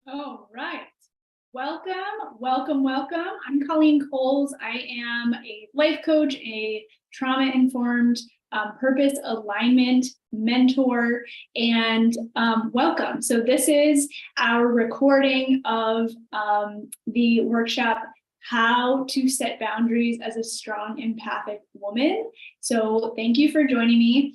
All right. Welcome, welcome, welcome. I'm Colleen Coles. I am a life coach, a trauma-informed purpose alignment mentor, and welcome. So this is our recording of the workshop, How to Set Boundaries as a Strong Empathic Woman. So thank you for joining me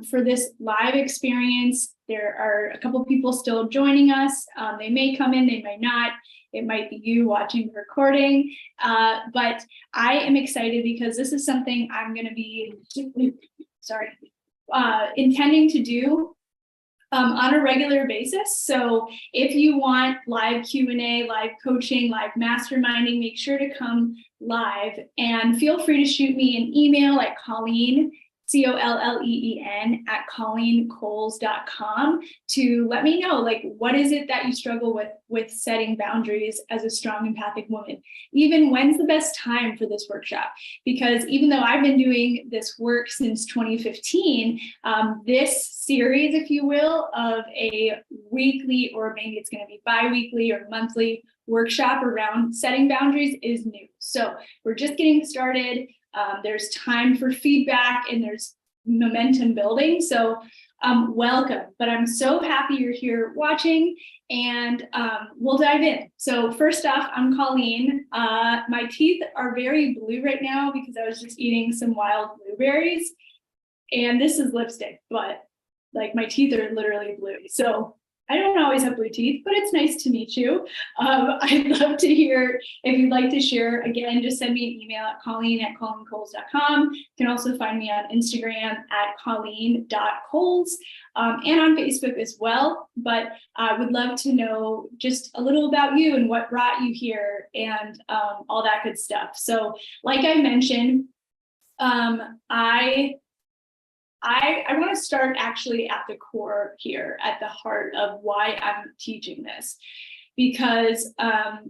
for this live experience. There are a couple people still joining us. They may come in, they might not. It might be you watching the recording, but I am excited because this is something I'm going to be, intending to do on a regular basis. So if you want live Q&A, live coaching, live masterminding, make sure to come live and feel free to shoot me an email at Colleen, Colleen at ColleenColes.com to let me know, like, what is it that you struggle with setting boundaries as a strong empathic woman? Even when's the best time for this workshop? Because even though I've been doing this work since 2015, this series, if you will, of a weekly, or maybe it's going to be bi-weekly or monthly workshop around setting boundaries is new. So we're just getting started. There's time for feedback and there's momentum building. So welcome, but I'm so happy you're here watching, and we'll dive in. So first off, I'm Colleen. My teeth are very blue right now because I was just eating some wild blueberries, and this is lipstick, but like my teeth are literally blue. So I don't always have blue teeth, but it's nice to meet you. I'd love to hear if you'd like to share. Again, just send me an email at Colleen@ColleenColes.com. You can also find me on Instagram at Colleen.Coles and on Facebook as well. But I would love to know just a little about you and what brought you here and all that good stuff. So like I mentioned, I want to start actually at the core here, at the heart of why I'm teaching this, because I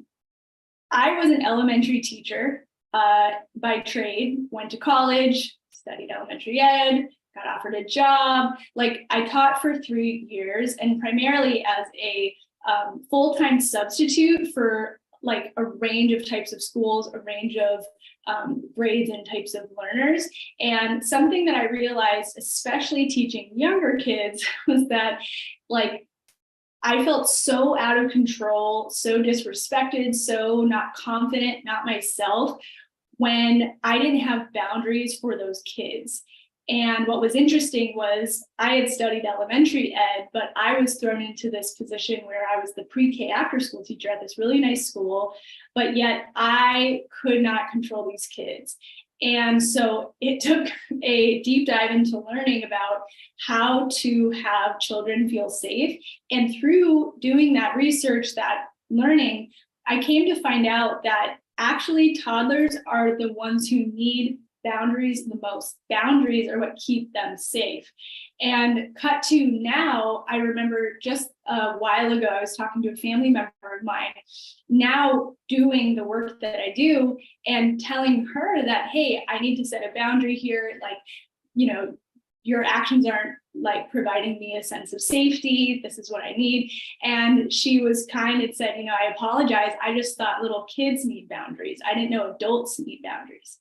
was an elementary teacher by trade, went to college, studied elementary ed, got offered a job. Like, I taught for 3 years, and primarily as a full-time substitute for like a range of types of schools, a range of grades and types of learners. And something that I realized, especially teaching younger kids, was that, like, I felt so out of control, so disrespected, so not confident, not myself, when I didn't have boundaries for those kids. And what was interesting was I had studied elementary ed, but I was thrown into this position where I was the pre-K after school teacher at this really nice school, but yet I could not control these kids. And so it took a deep dive into learning about how to have children feel safe. And through doing that research, that learning, I came to find out that actually toddlers are the ones who need boundaries the most. Boundaries are what keep them safe. And cut to now, I remember just a while ago, I was talking to a family member of mine, now doing the work that I do, and telling her that, hey, I need to set a boundary here. Like, you know, your actions aren't like providing me a sense of safety. This is what I need. And she was kind and said, I apologize. I just thought little kids need boundaries. I didn't know adults need boundaries.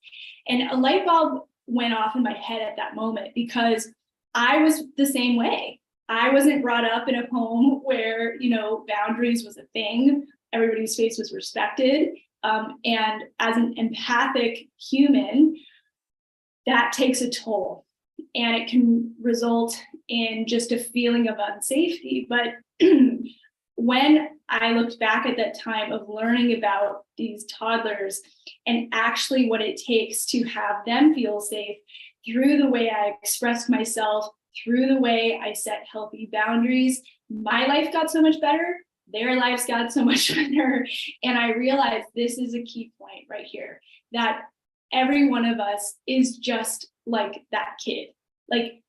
And a light bulb went off in my head at that moment, because I was the same way. I wasn't brought up in a home where, boundaries was a thing. Everybody's space was respected. And as an empathic human, that takes a toll. And it can result in just a feeling of unsafety. But when I looked back at that time of learning about these toddlers and actually what it takes to have them feel safe through the way I expressed myself, through the way I set healthy boundaries, my life got so much better. Their lives got so much better. And I realized this is a key point right here, that every one of us is just like that kid. Like,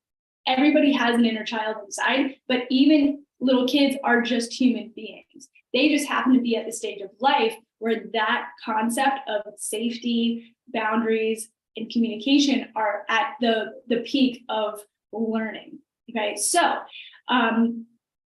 everybody has an inner child inside, but even little kids are just human beings. They just happen to be at the stage of life where that concept of safety, boundaries, and communication are at the peak of learning. Okay, so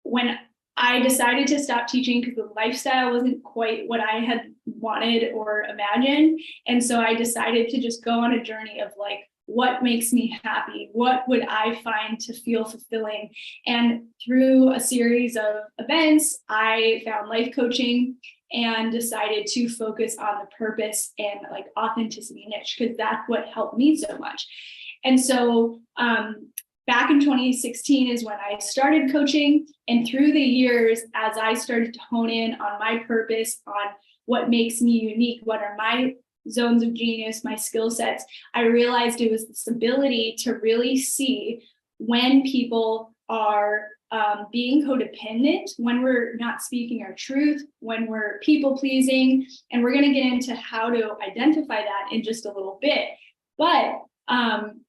when I decided to stop teaching because the lifestyle wasn't quite what I had wanted or imagined. And so I decided to just go on a journey of like, what makes me happy? What would I find to feel fulfilling? And through a series of events, I found life coaching and decided to focus on the purpose and like authenticity niche, because that's what helped me so much. And so back in 2016 is when I started coaching. And through the years, as I started to hone in on my purpose, on what makes me unique, what are my zones of genius, my skill sets, I realized it was this ability to really see when people are being codependent, when we're not speaking our truth, when we're people pleasing. And we're going to get into how to identify that in just a little bit. But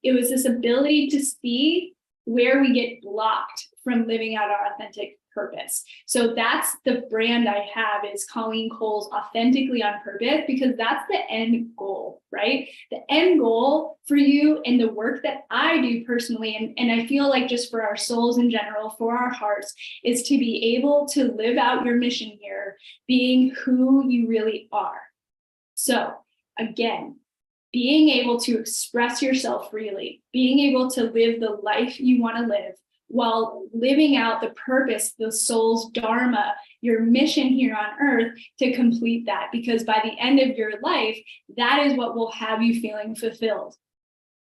it was this ability to see where we get blocked from living out our authentic purpose. So that's the brand I have, is Colleen Cole's Authentically on Purpose, because that's the end goal, right? The end goal for you and the work that I do personally, and I feel like just for our souls in general, for our hearts, is to be able to live out your mission here, being who you really are. So again, being able to express yourself freely, being able to live the life you want to live while living out the purpose, the soul's dharma, your mission here on earth, to complete that. Because by the end of your life, that is what will have you feeling fulfilled,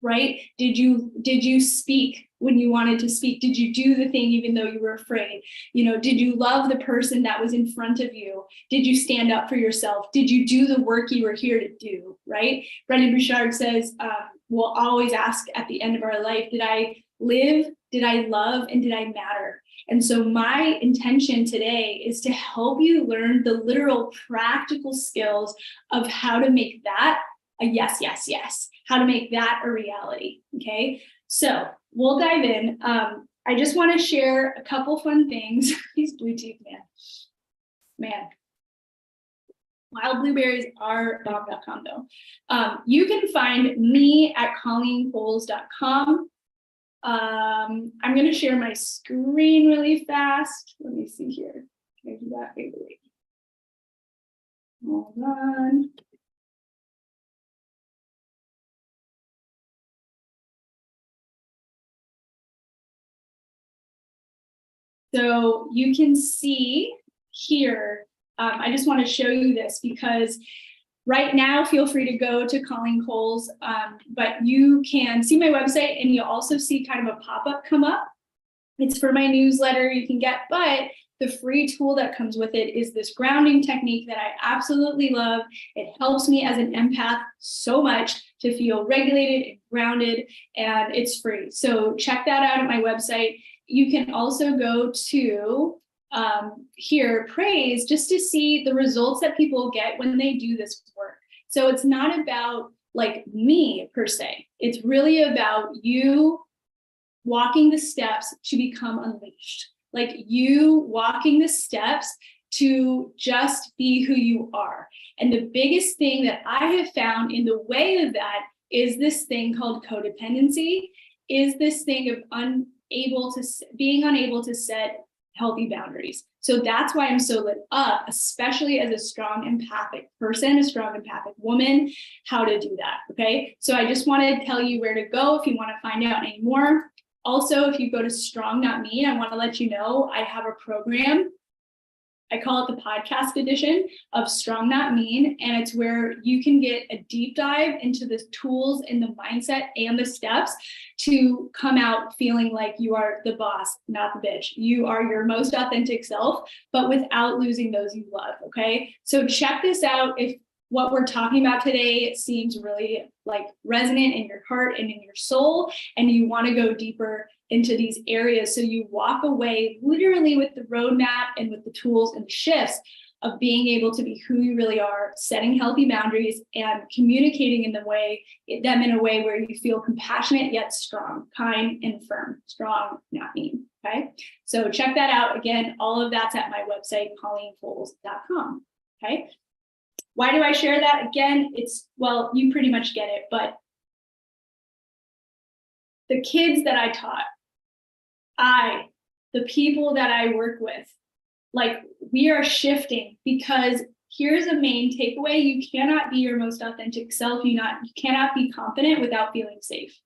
right? Did you speak when you wanted to speak? Did you do the thing even though you were afraid? Did you love the person that was in front of you? Did you stand up for yourself? Did you do the work you were here to do, right? Brendon Burchard says, we'll always ask at the end of our life, did I live, did I love, and did I matter? And so my intention today is to help you learn the literal practical skills of how to make that a yes, yes, yes, how to make that a reality, okay? So we'll dive in. I just want to share a couple fun things. These Bluetooth, man. Wild blueberries are bomb.com though. You can find me at colleencoles.com. I'm going to share my screen really fast. Let me see here. Can I do that? Wait. Hold on. So you can see here, I just want to show you this because right now, feel free to go to Colleen Coles, but you can see my website and you'll also see kind of a pop-up come up. It's for my newsletter you can get, but the free tool that comes with it is this grounding technique that I absolutely love. It helps me as an empath so much to feel regulated and grounded, and it's free. So check that out at my website. You can also go to here, praise, just to see the results that people get when they do this work. So it's not about like me per se. It's really about you walking the steps to become unleashed, like you walking the steps to just be who you are. And the biggest thing that I have found in the way of that is this thing called codependency, is this thing of being unable to set healthy boundaries. So that's why I'm so lit up, especially as a strong empathic person, a strong empathic woman, how to do that, okay? So I just want to tell you where to go if you want to find out any more. Also, if you go to Strong Not Mean, I want to let you know I have a program. I call it the podcast edition of Strong Not Mean, and it's where you can get a deep dive into the tools and the mindset and the steps to come out feeling like you are the boss, not the bitch. You are your most authentic self, but without losing those you love, okay? So check this out if what we're talking about today seems really like resonant in your heart and in your soul, and you want to go deeper into these areas so you walk away literally with the roadmap and with the tools and the shifts of being able to be who you really are, setting healthy boundaries and communicating in a way where you feel compassionate yet strong, kind and firm. Strong, not mean. Okay. So check that out. Again, all of that's at my website, colleencoles.com. Okay. Why do I share that? Again, well, you pretty much get it, but the kids that I taught, the people that I work with, Like, we are shifting, because here's a main takeaway: you cannot be your most authentic self. You cannot be confident without feeling safe.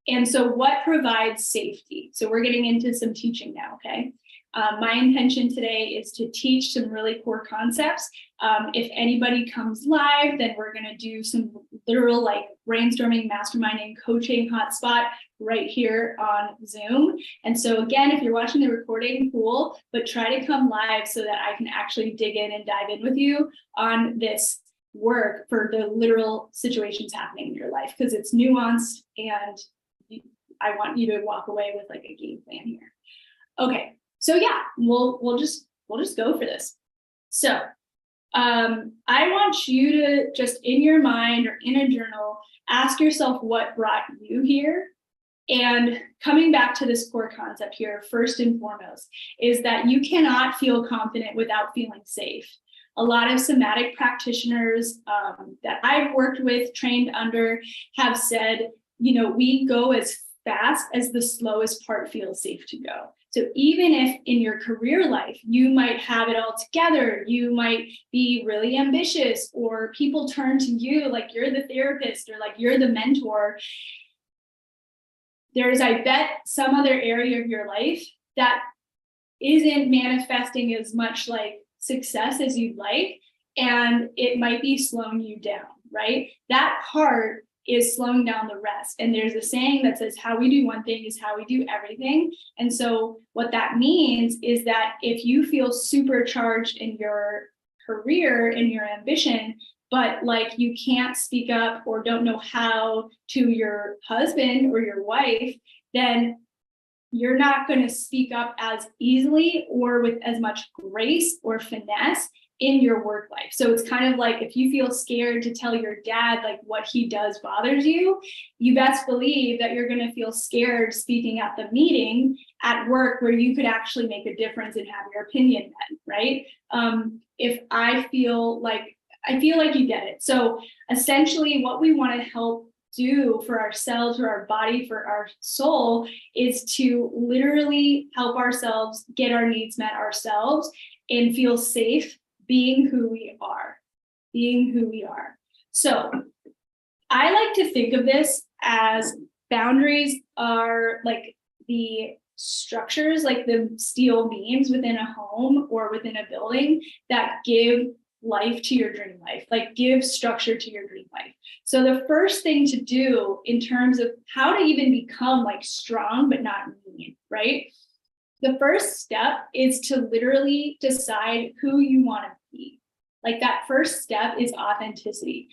And so what provides safety? So we're getting into some teaching now, okay? My intention today is to teach some really core concepts. If anybody comes live, then we're gonna do some literal like brainstorming, masterminding, coaching hotspot right here on Zoom. And so again, if you're watching the recording, cool, but try to come live so that I can actually dig in and dive in with you on this work for the literal situations happening in your life, because it's nuanced, and I want you to walk away with like a game plan here. Okay, so yeah, we'll just go for this. So I want you to just, in your mind or in a journal, ask yourself what brought you here. And coming back to this core concept here, first and foremost, is that you cannot feel confident without feeling safe. A lot of somatic practitioners that I've worked with, trained under, have said, we go as fast as the slowest part feels safe to go. So even if in your career life, you might have it all together, you might be really ambitious, or people turn to you like you're the therapist or like you're the mentor, there's, I bet, some other area of your life that isn't manifesting as much like success as you'd like, and it might be slowing you down, right? That part is slowing down the rest. And there's a saying that says, how we do one thing is how we do everything. And so what that means is that if you feel supercharged in your career, in your ambition, but like you can't speak up or don't know how to your husband or your wife, then you're not going to speak up as easily or with as much grace or finesse in your work life. So it's kind of like, if you feel scared to tell your dad like what he does bothers you, you best believe that you're going to feel scared speaking at the meeting at work where you could actually make a difference and have your opinion met, right? If I feel like you get it. So essentially what we want to help do for ourselves, for our body, for our soul, is to literally help ourselves get our needs met ourselves and feel safe being who we are, So I like to think of this as boundaries are like the structures, like the steel beams within a home or within a building that give life to your dream life, like give structure to your dream life. So the first thing to do in terms of how to even become like strong but not mean, right? The first step is to literally decide who you want to be. Like that first step is authenticity.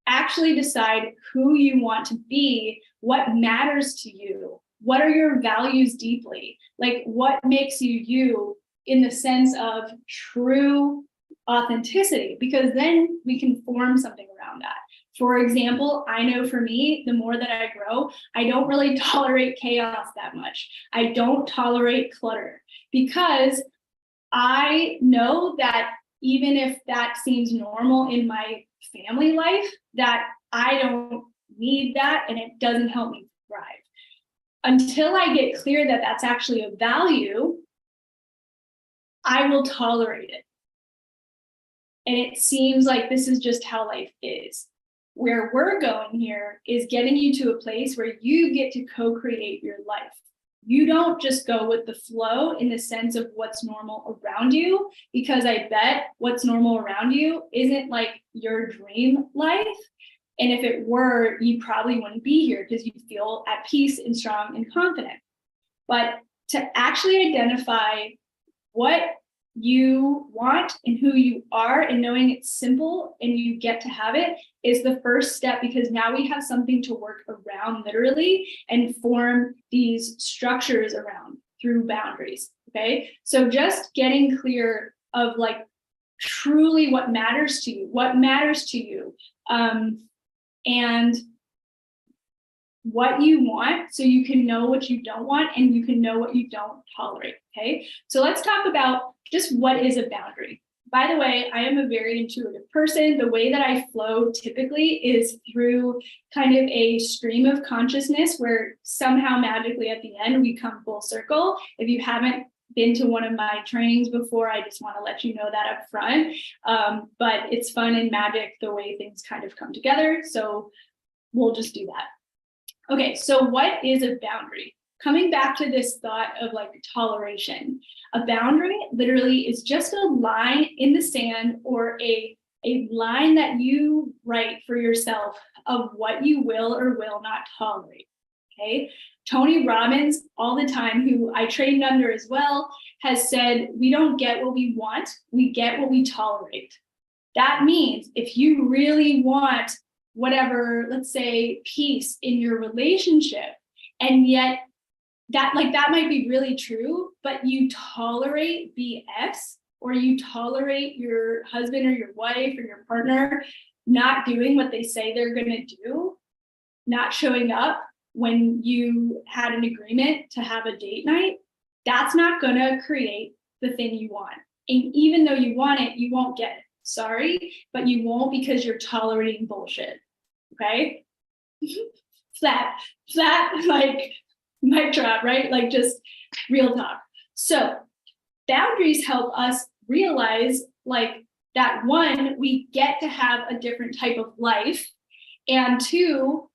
Actually decide who you want to be, what matters to you, what are your values deeply, like what makes you you in the sense of true authenticity, because then we can form something around that. For example, I know for me, the more that I grow, I don't really tolerate chaos that much. I don't tolerate clutter, because I know that even if that seems normal in my family life, that I don't need that and it doesn't help me thrive. Until I get clear that that's actually a value, I will tolerate it. And it seems like this is just how life is. Where we're going here is getting you to a place where you get to co-create your life. You don't just go with the flow in the sense of what's normal around you, because I bet what's normal around you isn't like your dream life. And if it were, you probably wouldn't be here because you feel at peace and strong and confident. But to actually identify what you want and who you are, and knowing it's simple and you get to have it, is the first step, because now we have something to work around literally and form these structures around through boundaries. Okay, so just getting clear of like truly what matters to you, and what you want, so you can know what you don't want and you can know what you don't tolerate. Okay, so let's talk about just what is a boundary. By the way, I am a very intuitive person. The way that I flow typically is through kind of a stream of consciousness where somehow magically at the end we come full circle. If you haven't been to one of my trainings before, I just want to let you know that up front. But it's fun and magic the way things kind of come together. So we'll just do that. Okay, so what is a boundary? Coming back to this thought of like toleration, a boundary literally is just a line in the sand or a line that you write for yourself of what you will or will not tolerate. Okay, Tony Robbins, all the time, who I trained under as well, has said, we don't get what we want, we get what we tolerate. That means if you really want whatever, let's say, peace in your relationship, and yet that might be really true, but you tolerate BS, or you tolerate your husband or your wife or your partner not doing what they say they're going to do, not showing up when you had an agreement to have a date night, that's not going to create the thing you want. And even though you want it, you won't get it. Sorry, but you won't, because you're tolerating bullshit. Okay? flat, like mic drop, right? Like just real talk. So boundaries help us realize like that, one, we get to have a different type of life, and two,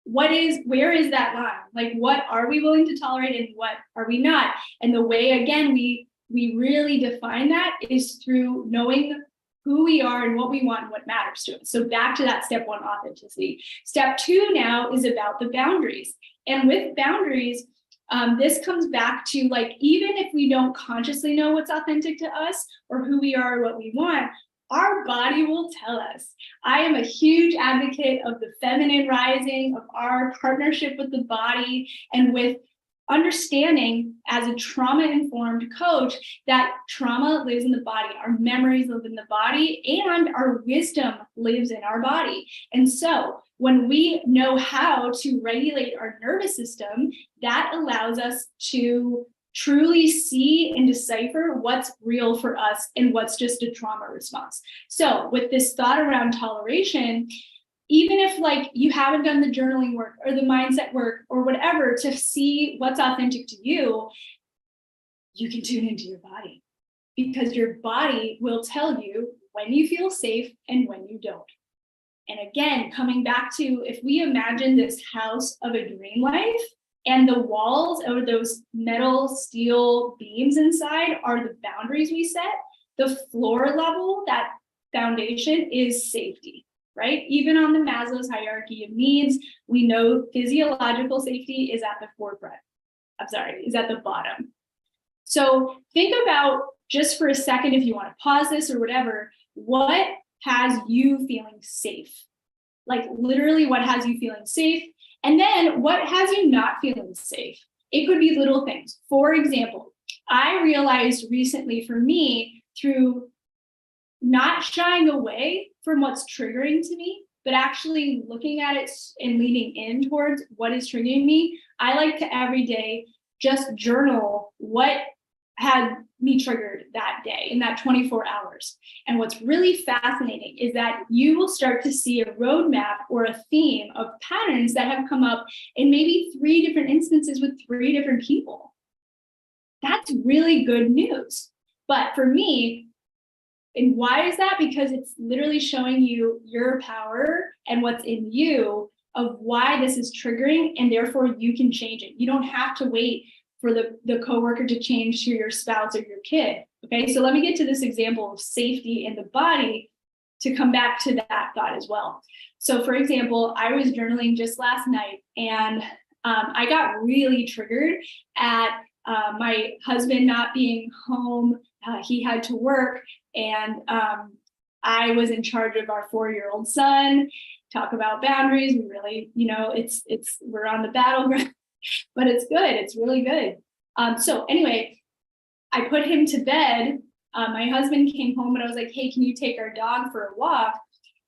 where is that line? Like, what are we willing to tolerate and what are we not? And the way, again, we really define that is through knowing who we are and what we want and what matters to us. So back to that step one, authenticity. Step two now is about the boundaries. And with boundaries, this comes back to like, even if we don't consciously know what's authentic to us or who we are or what we want, our body will tell us. I am a huge advocate of the feminine rising, of our partnership with the body, and with understanding as a trauma-informed coach that trauma lives in the body, our memories live in the body, and our wisdom lives in our body. And so when we know how to regulate our nervous system, that allows us to truly see and decipher what's real for us and what's just a trauma response. So with this thought around toleration, even if like you haven't done the journaling work or the mindset work or whatever to see what's authentic to you, you can tune into your body, because your body will tell you when you feel safe and when you don't. And again, coming back to, if we imagine this house of a dream life, and the walls or those metal steel beams inside are the boundaries we set, the floor level, that foundation, is safety, right? Even on the Maslow's hierarchy of needs, we know physiological safety is at the forefront. Is at the bottom. So think about, just for a second, if you want to pause this or whatever, what has you feeling safe? Like literally, what has you feeling safe? And then what has you not feeling safe? It could be little things. For example, I realized recently, for me, through not shying away from what's triggering to me, but actually looking at it and leaning in towards what is triggering me, I like to every day just journal what had me triggered that day in that 24 hours. And what's really fascinating is that you will start to see a roadmap or a theme of patterns that have come up in maybe 3 different instances with 3 different people. That's really good news. But for me, and why is that? Because it's literally showing you your power and what's in you of why this is triggering, and therefore you can change it. You don't have to wait for the coworker to change to your spouse or your kid. Okay, so let me get to this example of safety in the body to come back to that thought as well. So for example, I was journaling just last night, and I got really triggered at my husband not being home. He had to work, and I was in charge of our 4-year-old son. Talk about boundaries. We really, we're on the battleground. But it's good. It's really good. So anyway, I put him to bed. My husband came home and I was like, hey, can you take our dog for a walk?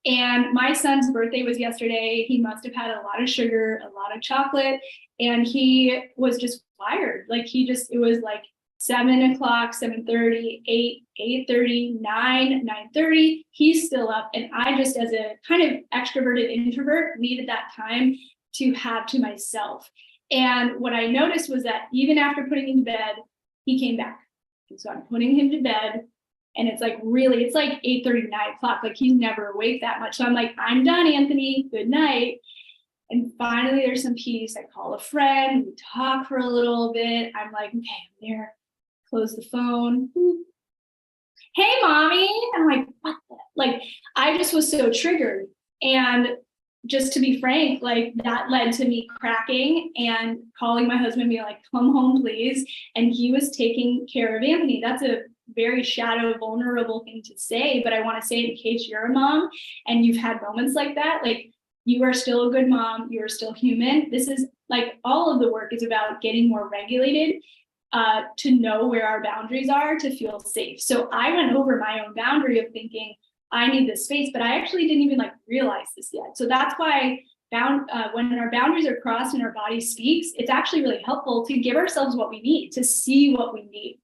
And my son's birthday was yesterday. He must have had a lot of sugar, a lot of chocolate, and he was just wired. Like it was like 7 o'clock, 7:30, 8, 8:30, 9, 9:30. He's still up. And I just, as a kind of extroverted introvert, needed that time to have to myself. And what I noticed was that even after putting him to bed, he came back. And so I'm putting him to bed, and it's like really, it's like 8:30, 9 o'clock. Like he's never awake that much. So I'm like, I'm done, Anthony. Good night. And finally, there's some peace. I call a friend. We talk for a little bit. I'm like, okay, I'm there. Close the phone. Hey, mommy. I'm like, what the? Like, I just was so triggered. And just to be frank, like that led to me cracking and calling my husband, being like, come home, please. And he was taking care of Anthony. That's a very shadow, vulnerable thing to say, but I want to say it in case you're a mom and you've had moments like that, like you are still a good mom, you are still human. This is like all of the work is about getting more regulated, to know where our boundaries are, to feel safe. So I went over my own boundary of thinking, I need this space, but I actually didn't even like realize this yet. So that's why when our boundaries are crossed and our body speaks, it's actually really helpful to give ourselves what we need, to see what we need.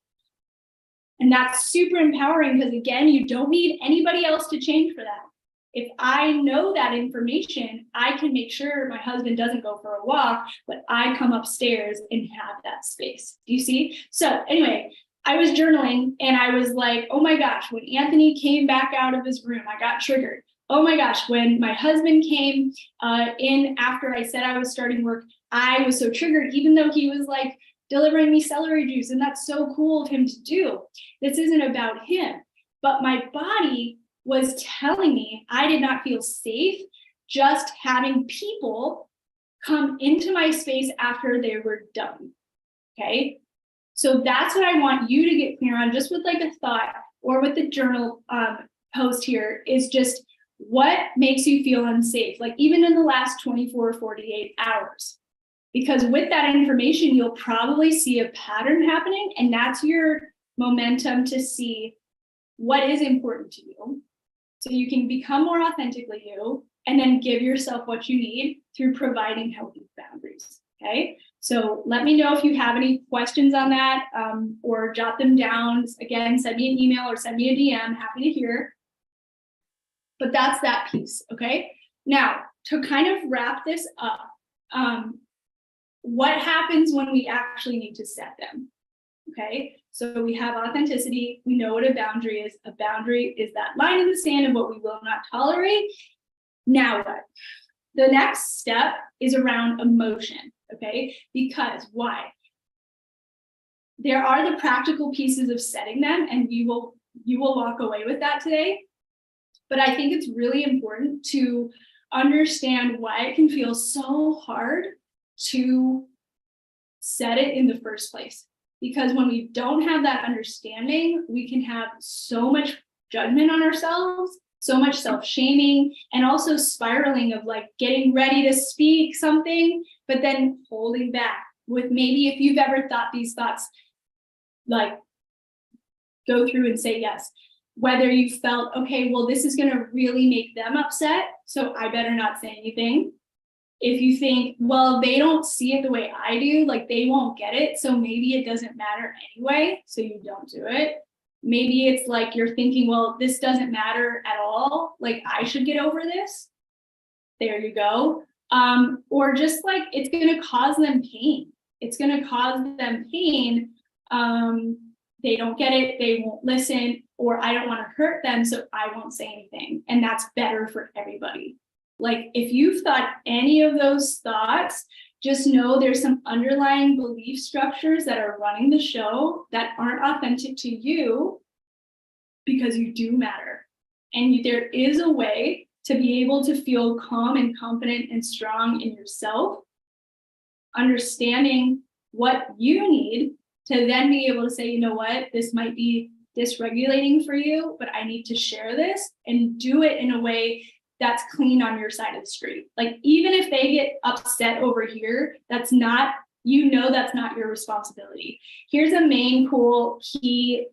And that's super empowering because, again, you don't need anybody else to change for that. If I know that information, I can make sure my husband doesn't go for a walk, but I come upstairs and have that space. Do you see? So anyway, I was journaling and I was like, oh my gosh, when Anthony came back out of his room, I got triggered. Oh my gosh, when my husband came in after I said I was starting work, I was so triggered, even though he was like delivering me celery juice. And that's so cool of him to do. This isn't about him, but my body was telling me I did not feel safe just having people come into my space after they were done. Okay. So that's what I want you to get clear on, just with like a thought or with the journal post here, is just what makes you feel unsafe, like even in the last 24 or 48 hours. Because with that information, you'll probably see a pattern happening, and that's your momentum to see what is important to you. So you can become more authentically you, and then give yourself what you need through providing healthy boundaries. Okay. So let me know if you have any questions on that, or jot them down. Again, send me an email or send me a DM. Happy to hear. But that's that piece. Okay. Now, to kind of wrap this up, what happens when we actually need to set them? Okay. So we have authenticity. We know what a boundary is. A boundary is that line in the sand of what we will not tolerate. Now what? The next step is around emotion, okay? Because why? There are the practical pieces of setting them, and you will walk away with that today. But I think it's really important to understand why it can feel so hard to set it in the first place. Because when we don't have that understanding, we can have so much judgment on ourselves, so much self-shaming, and also spiraling of like getting ready to speak something, but then holding back with maybe, if you've ever thought these thoughts, like go through and say yes. Whether you felt, okay, well, this is going to really make them upset, so I better not say anything. If you think, well, they don't see it the way I do, like they won't get it, so maybe it doesn't matter anyway, so you don't do it. Maybe it's like you're thinking, well, this doesn't matter at all, like I should get over this. There you go. Or just like it's going to cause them pain. It's going to cause them pain. They don't get it, they won't listen, or I don't want to hurt them, so I won't say anything. And that's better for everybody. Like if you've thought any of those thoughts, just know there's some underlying belief structures that are running the show that aren't authentic to you, because you do matter. And there is a way to be able to feel calm and confident and strong in yourself, understanding what you need to then be able to say, you know what, this might be dysregulating for you, but I need to share this, and do it in a way that's clean on your side of the street. Like even if they get upset over here, that's not, that's not your responsibility. Here's a main cool key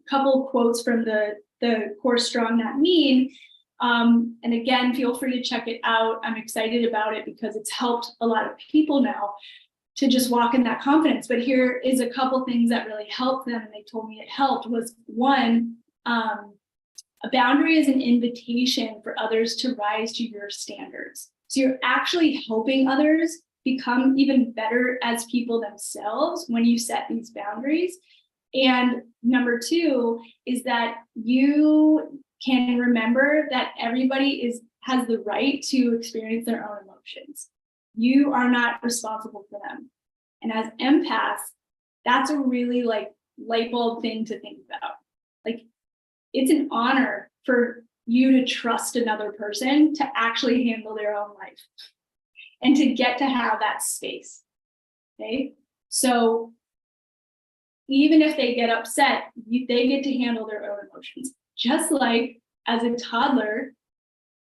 couple quotes from the course Strong Not Mean. And again, feel free to check it out. I'm excited about it because it's helped a lot of people now to just walk in that confidence. But here is a couple things that really helped them, and they told me it helped, was one, a boundary is an invitation for others to rise to your standards. So you're actually helping others become even better as people themselves when you set these boundaries. And number two is that you can remember that everybody has the right to experience their own emotions. You are not responsible for them. And as empaths, that's a really like light bulb thing to think about. Like, it's an honor for you to trust another person to actually handle their own life and to get to have that space. Okay. So even if they get upset, they get to handle their own emotions. Just like as a toddler,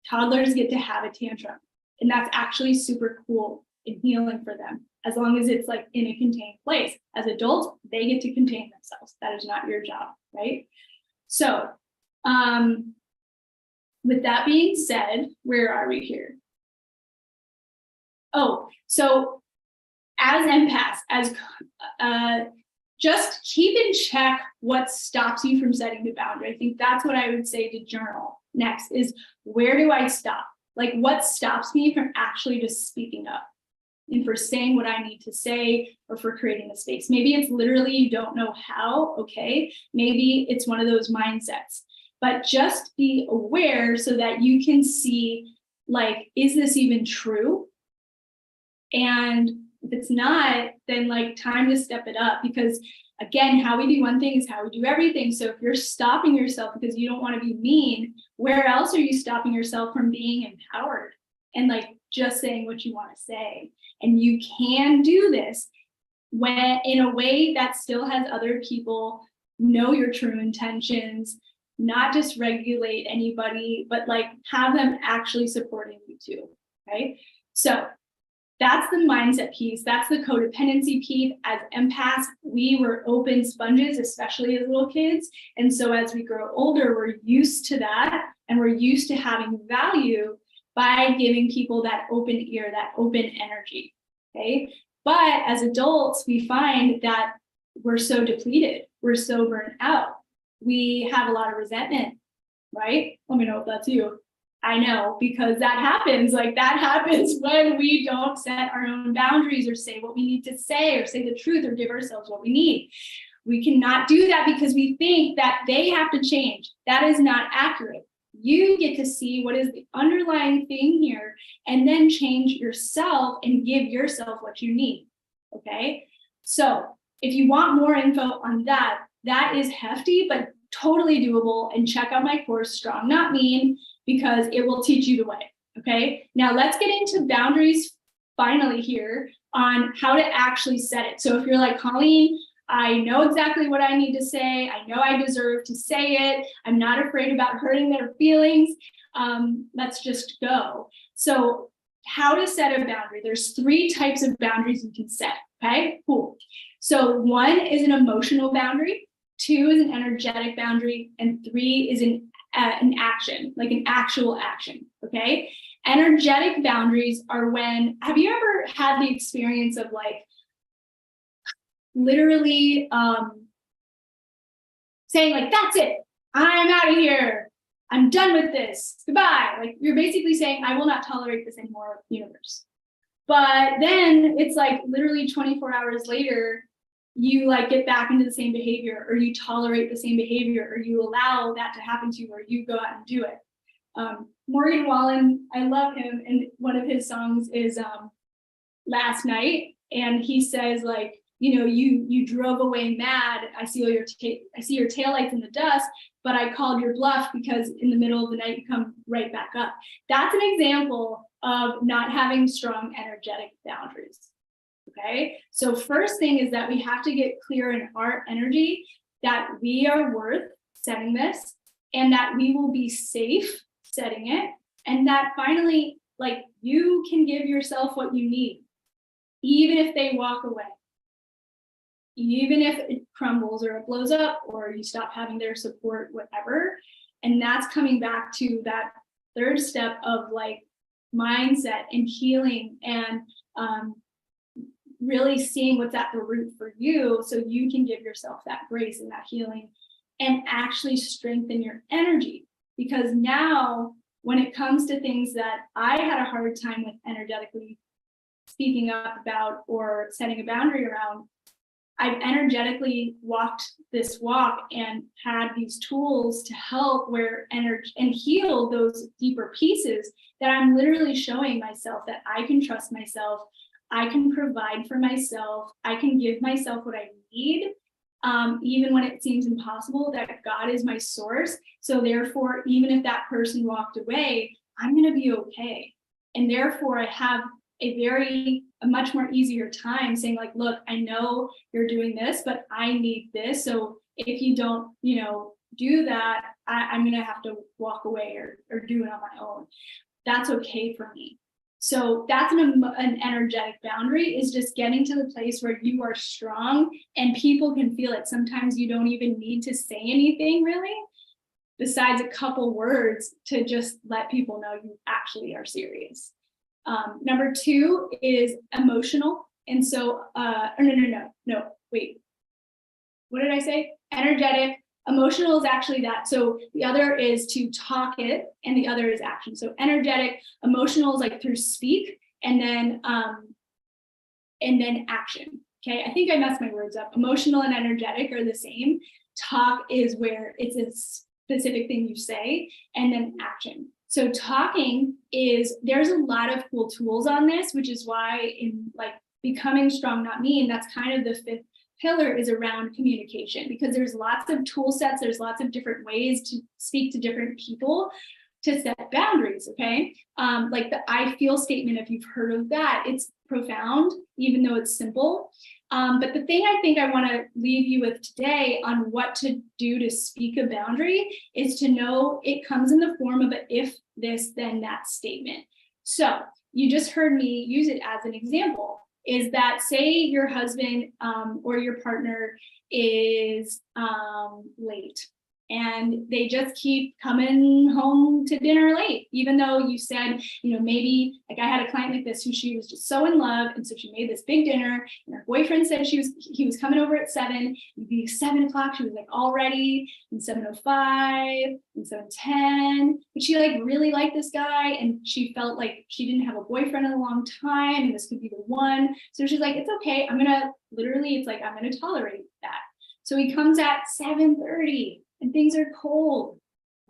toddlers get to have a tantrum. And that's actually super cool and healing for them, as long as it's like in a contained place. As adults, they get to contain themselves. That is not your job, right? So with that being said, where are we here? Oh, so as empaths, just keep in check what stops you from setting the boundary. I think that's what I would say to journal next is, where do I stop? Like, what stops me from actually just speaking up and for saying what I need to say, or for creating a space? Maybe it's literally you don't know how, okay? Maybe it's one of those mindsets, but just be aware so that you can see, like, is this even true? And if it's not, then like time to step it up, because again, how we do one thing is how we do everything. So if you're stopping yourself because you don't want to be mean, where else are you stopping yourself from being empowered and like just saying what you want to say? And you can do this when in a way that still has other people know your true intentions, not just regulate anybody, but like have them actually supporting you too, right? So that's the mindset piece. That's the codependency piece. As empaths, we were open sponges, especially as little kids. And so as we grow older, we're used to that. And we're used to having value by giving people that open ear, that open energy. Okay. But as adults, we find that we're so depleted. We're so burnt out. We have a lot of resentment, right? Let me know if that's you. I know, because that happens. Like, that happens when we don't set our own boundaries or say what we need to say or say the truth or give ourselves what we need. We cannot do that because we think that they have to change. That is not accurate. You get to see what is the underlying thing here and then change yourself and give yourself what you need. Okay. So if you want more info on that, that is hefty, but totally doable. And check out my course, Strong Not Mean, because it will teach you the way. Okay. Now let's get into boundaries finally here on how to actually set it. So if you're like, Colleen, I know exactly what I need to say. I know I deserve to say it. I'm not afraid about hurting their feelings. Let's just go. So how to set a boundary. There's 3 types of boundaries you can set. Okay, cool. So 1 is an emotional boundary, 2 is an energetic boundary, and 3 is an action, like an actual action. Okay. Energetic boundaries are when, have you ever had the experience of like literally saying like, that's it, I'm out of here, I'm done with this, goodbye. Like, you're basically saying, I will not tolerate this anymore, universe. But then it's like literally 24 hours later, you like get back into the same behavior, or you tolerate the same behavior, or you allow that to happen to you, or you go out and do it. Morgan Wallen, I love him, and one of his songs is Last Night, and he says like, you know, you drove away mad, I see your taillights in the dust, but I called your bluff because in the middle of the night you come right back up. That's an example of not having strong energetic boundaries. Okay, so first thing is that we have to get clear in our energy that we are worth setting this, and that we will be safe setting it, and that finally, like, you can give yourself what you need, even if they walk away, even if it crumbles or it blows up or you stop having their support, whatever. And that's coming back to that 3rd step of like mindset and healing, and really seeing what's at the root for you, so you can give yourself that grace and that healing and actually strengthen your energy. Because now when it comes to things that I had a hard time with energetically speaking up about or setting a boundary around, I've energetically walked this walk and had these tools to help where energy and heal those deeper pieces, that I'm literally showing myself that I can trust myself, I can provide for myself, I can give myself what I need, even when it seems impossible, that God is my source. So therefore, even if that person walked away, I'm going to be okay. And therefore, I have a much more easier time saying, like, look, I know you're doing this, but I need this. So if you don't, do that, I'm going to have to walk away or do it on my own. That's okay for me. So that's an energetic boundary, is just getting to the place where you are strong and people can feel it. Sometimes you don't even need to say anything really, besides a couple words, to just let people know you actually are serious. Number 2 is emotional. And so, no, wait. What did I say? Energetic. Emotional is actually that. So the other is to talk it, and the other is action. So energetic, emotional is like through speak, and then action. Okay, I think I messed my words up. Emotional and energetic are the same. Talk is where it's a specific thing you say, and then action. So talking is, there's a lot of cool tools on this, which is why in like Becoming Strong Not Mean, that's kind of the 5th pillar, is around communication, because there's lots of tool sets, there's lots of different ways to speak to different people to set boundaries. Okay, like the I feel statement, if you've heard of that, it's profound, even though it's simple. But the thing I think I want to leave you with today on what to do to speak a boundary is to know it comes in the form of a if this then that statement. So you just heard me use it as an example, is that, say your husband or your partner is late, and they just keep coming home to dinner late, even though you said, maybe, like I had a client like this who, she was just so in love, and so she made this big dinner, and her boyfriend said he was coming over at 7. It'd be 7 o'clock, she was like all ready, and 7:05 and 7:10, but she like really liked this guy, and she felt like she didn't have a boyfriend in a long time, and this could be the one. So she's like, it's okay, I'm gonna tolerate that. So he comes at 7:30 and things are cold,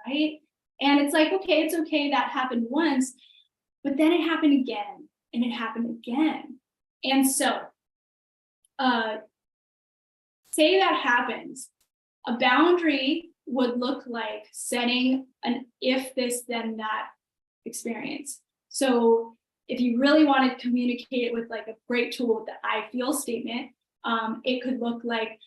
right? And it's like, okay, it's okay, that happened once, but then it happened again, and it happened again. And so, say that happens, a boundary would look like setting an if this then that experience. So if you really want to communicate it with like a great tool with the I feel statement, it could look like,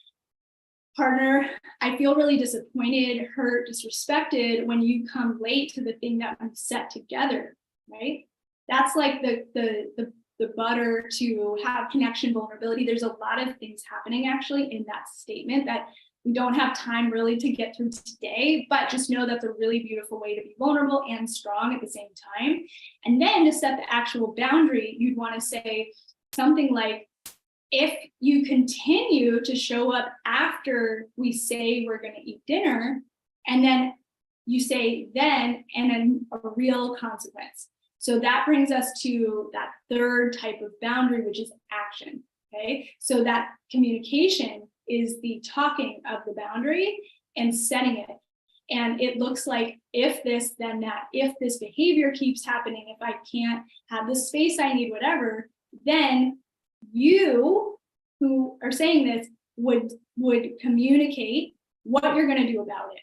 partner, I feel really disappointed, hurt, disrespected when you come late to the thing that we've set together, right? That's like the butter to have connection, vulnerability. There's a lot of things happening actually in that statement that we don't have time really to get through today, but just know that's a really beautiful way to be vulnerable and strong at the same time. And then to set the actual boundary, you'd want to say something like, if you continue to show up after we say we're going to eat dinner, and then you say then, and then a real consequence. So that brings us to that 3rd type of boundary, which is action. Okay, so that communication is the talking of the boundary and setting it. And it looks like, if this, then that, if this behavior keeps happening, if I can't have the space I need, whatever, then you who are saying this would communicate what you're going to do about it.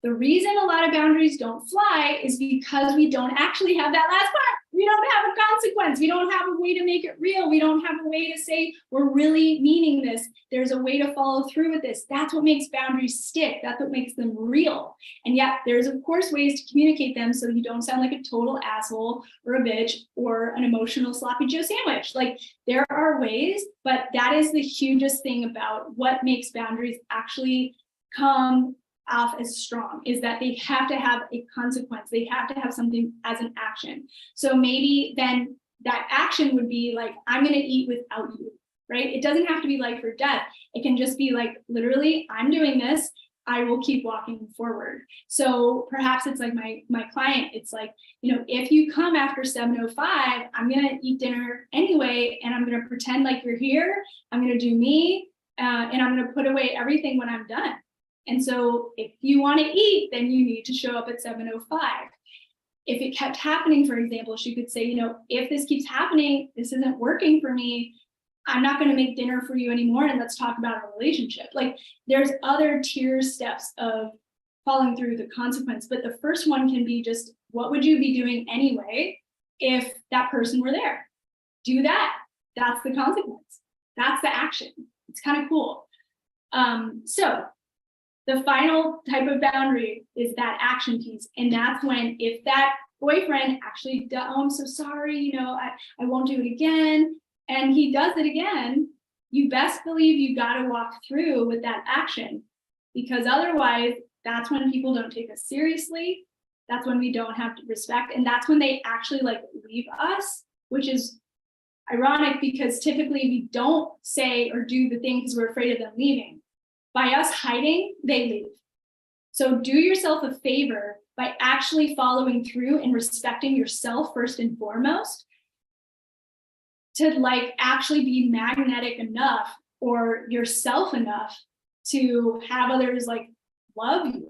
The reason a lot of boundaries don't fly is because we don't actually have that last part. We don't have a consequence. We don't have a way to make it real. We don't have a way to say we're really meaning this. There's a way to follow through with this. That's what makes boundaries stick. That's what makes them real. And yet there's of course ways to communicate them so you don't sound like a total asshole or a bitch or an emotional sloppy Joe sandwich. Like, there are ways, but that is the hugest thing about what makes boundaries actually come off as strong, is that they have to have a consequence. They have to have something as an action. So maybe then that action would be like, I'm going to eat without you, right? It doesn't have to be life or death. It can just be like, literally, I'm doing this, I will keep walking forward. So perhaps it's like my client, it's like, if you come after 7:05, I'm going to eat dinner anyway, and I'm going to pretend like you're here. I'm going to do me. and I'm going to put away everything when I'm done. And so if you want to eat, then you need to show up at 7:05. If it kept happening, for example, she could say, if this keeps happening, this isn't working for me, I'm not going to make dinner for you anymore, and let's talk about our relationship. Like, there's other tier steps of following through the consequence, but the first one can be just, what would you be doing anyway if that person were there? Do that. That's the consequence. That's the action. It's kind of cool. So the final type of boundary is that action piece. And that's when, if that boyfriend actually, oh, I'm so sorry, I won't do it again, and he does it again, you best believe you got to walk through with that action, because otherwise, that's when people don't take us seriously. That's when we don't have respect. And that's when they actually leave us, which is ironic, because typically we don't say or do the thing because we're afraid of them leaving. By us hiding, they leave. So do yourself a favor by actually following through and respecting yourself first and foremost, to actually be magnetic enough or yourself enough to have others love you.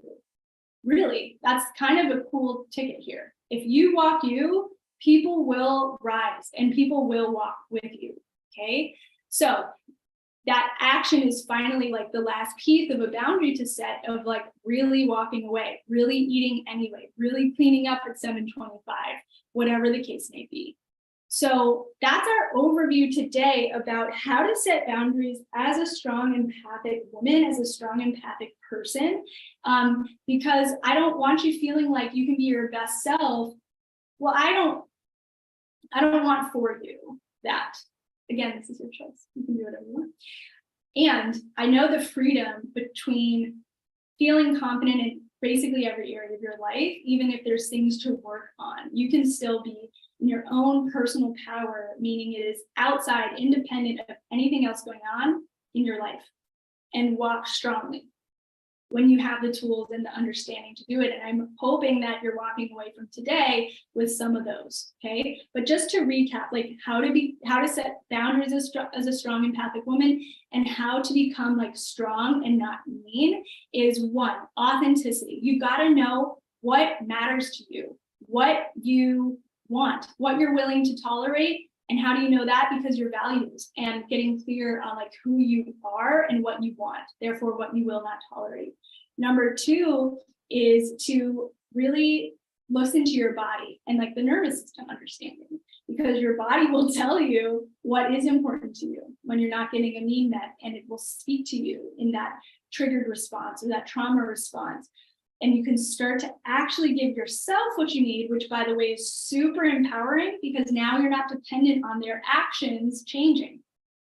Really, that's kind of a cool ticket here. If you walk you, people will rise and people will walk with you. Okay, so that action is finally the last piece of a boundary to set, of really walking away, really eating anyway, really cleaning up at 7:25, whatever the case may be. So that's our overview today about how to set boundaries as a strong empathic woman, as a strong empathic person, because I don't want you feeling like you can be your best self. Well, I don't want for you that. Again, this is your choice. You can do whatever you want. And I know the freedom between feeling confident in basically every area of your life, even if there's things to work on, you can still be in your own personal power, meaning it is outside, independent of anything else going on in your life, and walk strongly when you have the tools and the understanding to do it. And I'm hoping that you're walking away from today with some of those, okay? But just to recap, how to set boundaries as a strong empathic woman, and how to become strong and not mean, is one, authenticity. You got to know what matters to you, what you want, what you're willing to tolerate. And how do you know that? Because your values, and getting clear on who you are and what you want, therefore what you will not tolerate. Number two is to really listen to your body and the nervous system understanding, because your body will tell you what is important to you when you're not getting a need met, and it will speak to you in that triggered response or that trauma response. And you can start to actually give yourself what you need, which, by the way, is super empowering, because now you're not dependent on their actions changing,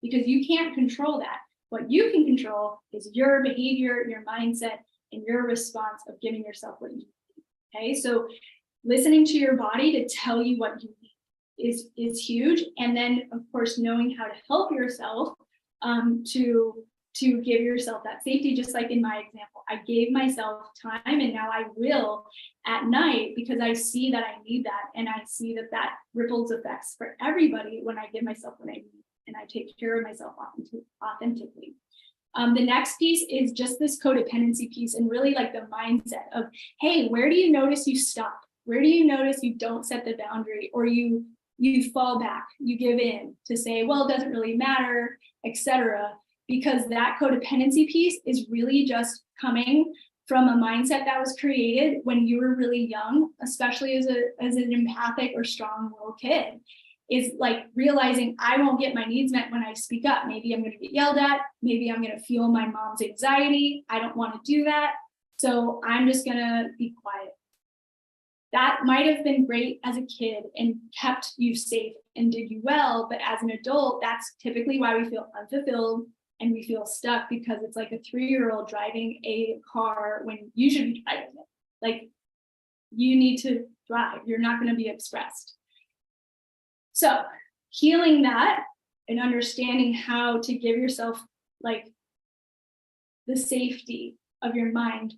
because you can't control that. What you can control is your behavior, your mindset, and your response of giving yourself what you need. Okay, so listening to your body to tell you what you need is huge. And then, of course, knowing how to help yourself to give yourself that safety, just like in my example. I gave myself time, and now I will at night, because I see that I need that, and I see that ripples effects for everybody when I give myself what I need and I take care of myself authentically. The next piece is just this codependency piece, and really the mindset of, hey, where do you notice you stop? Where do you notice you don't set the boundary, or you fall back, you give in to say, well, it doesn't really matter, etc. Because that codependency piece is really just coming from a mindset that was created when you were really young, especially as an empathic or strong-willed kid, is realizing I won't get my needs met when I speak up. Maybe I'm going to get yelled at. Maybe I'm going to feel my mom's anxiety. I don't want to do that. So I'm just going to be quiet. That might have been great as a kid and kept you safe and did you well. But as an adult, that's typically why we feel unfulfilled and we feel stuck, because it's like a 3-year-old driving a car when you should be driving it. You need to drive. You're not going to be expressed. So healing that and understanding how to give yourself the safety of your mind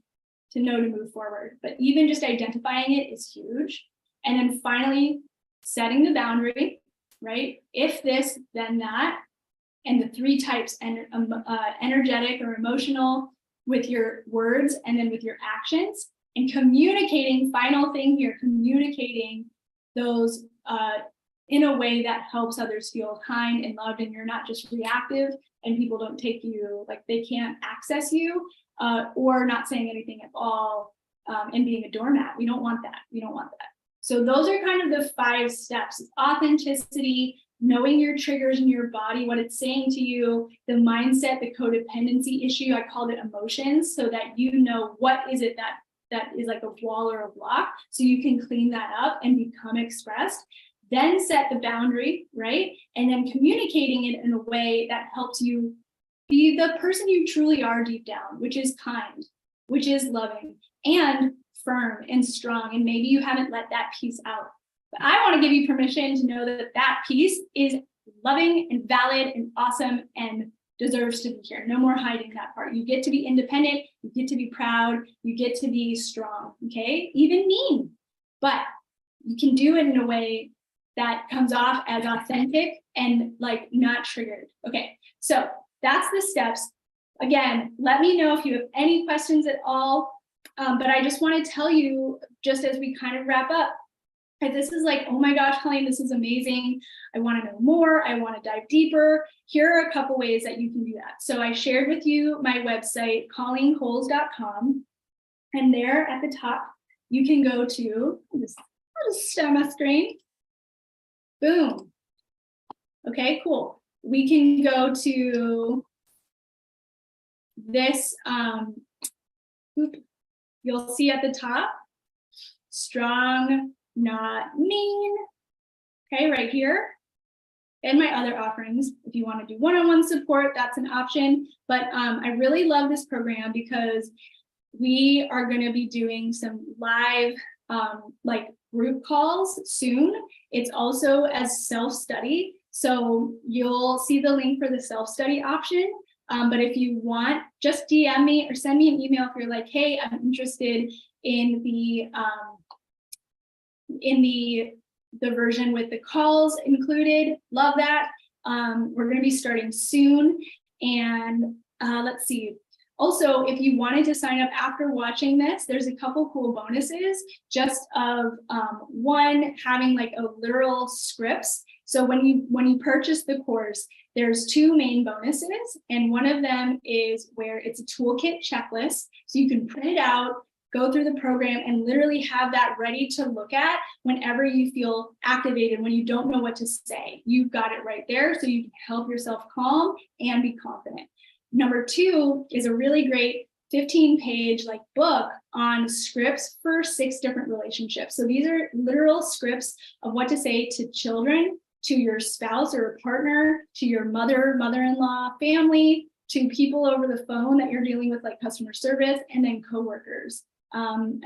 to know to move forward. But even just identifying it is huge. And then finally setting the boundary, right? If this, then that. and the 3 types, energetic or emotional with your words and then with your actions, and communicating, final thing here, communicating those in a way that helps others feel kind and loved, and you're not just reactive and people don't take you, like they can't access you, or not saying anything at all, and being a doormat. We don't want that. We don't want that. So those are kind of the 5 steps: authenticity, knowing your triggers in your body, what it's saying to you, the mindset, the codependency issue. I called it emotions, so that you know what is it that is like a wall or a block, so you can clean that up and become expressed. Then set the boundary, right? And then communicating it in a way that helps you be the person you truly are deep down, which is kind, which is loving and firm and strong. And maybe you haven't let that piece out. But I want to give you permission to know that that piece is loving and valid and awesome and deserves to be here. No more hiding that part. You get to be independent. You get to be proud. You get to be strong, okay? Even mean. But you can do it in a way that comes off as authentic and like not triggered. Okay, so that's the steps. Again, let me know if you have any questions at all. But I just want to tell you, just as we kind of wrap up, that this is like, oh my gosh, Colleen, this is amazing. I want to know more. I want to dive deeper. Here are a couple ways that you can do that. So I shared with you my website, colleencoles.com. And there at the top, you can go to, I'll just share my screen. Boom. Okay, cool. We can go to this, you'll see at the top, strong, not mean. Okay, right here. And my other offerings, if you want to do one-on-one support, that's an option. But I really love this program because we are going to be doing some live like group calls soon. It's also as self-study. So you'll see the link for the self-study option. But if you want, just DM me or send me an email if you're like, hey, I'm interested in the version with the calls included. Love that. We're going to be starting soon. And let's see. Also, if you wanted to sign up after watching this, there's a couple cool bonuses, just of one, having like a literal scripts. So when you purchase the course, there's 2 main bonuses, and one of them is where it's a toolkit checklist. So you can print it out, go through the program, and literally have that ready to look at whenever you feel activated, when you don't know what to say. You've got it right there, so you can help yourself calm and be confident. Number 2 is a really great 15-page like book on scripts for 6 different relationships. So these are literal scripts of what to say to children, to your spouse or a partner, to your mother, mother-in-law, family, to people over the phone that you're dealing with, like customer service, and then coworkers. And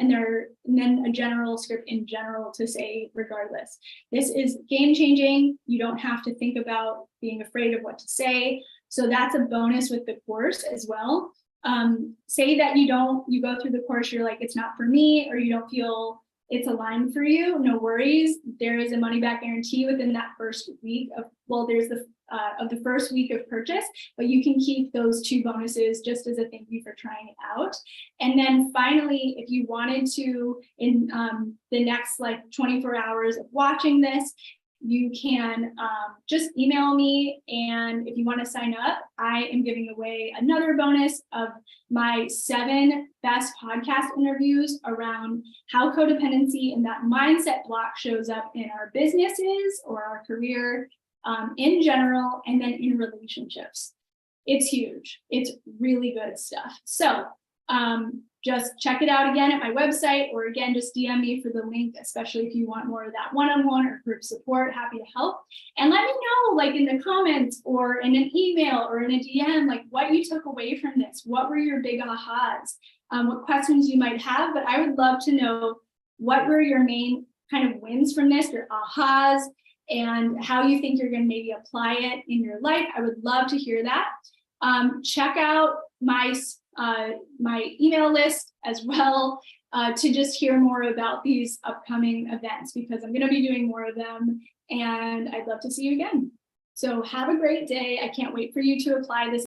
then a general script in general to say regardless. This is game-changing. You don't have to think about being afraid of what to say. So that's a bonus with the course as well. Say that you go through the course, you're like, it's not for me, or you don't feel it's aligned for you, no worries. There is a money back guarantee within that first week of, well, there's the first week of purchase, but you can keep those 2 bonuses just as a thank you for trying it out. And then finally, if you wanted to, in the next like 24 hours of watching this, you can just email me, and if you want to sign up, I am giving away another bonus of my 7 best podcast interviews around how codependency and that mindset block shows up in our businesses or our career in general, and then in relationships. It's huge. It's really good stuff. So just check it out again at my website, or again, just DM me for the link, especially if you want more of that one-on-one or group support. Happy to help. And let me know, like in the comments or in an email or in a DM, like what you took away from this. What were your big ahas? What questions you might have, but I would love to know what were your main kind of wins from this, your ahas, and how you think you're going to maybe apply it in your life. I would love to hear that. Check out my email list as well to just hear more about these upcoming events, because I'm going to be doing more of them, and I'd love to see you again. So have a great day. I can't wait for you to apply this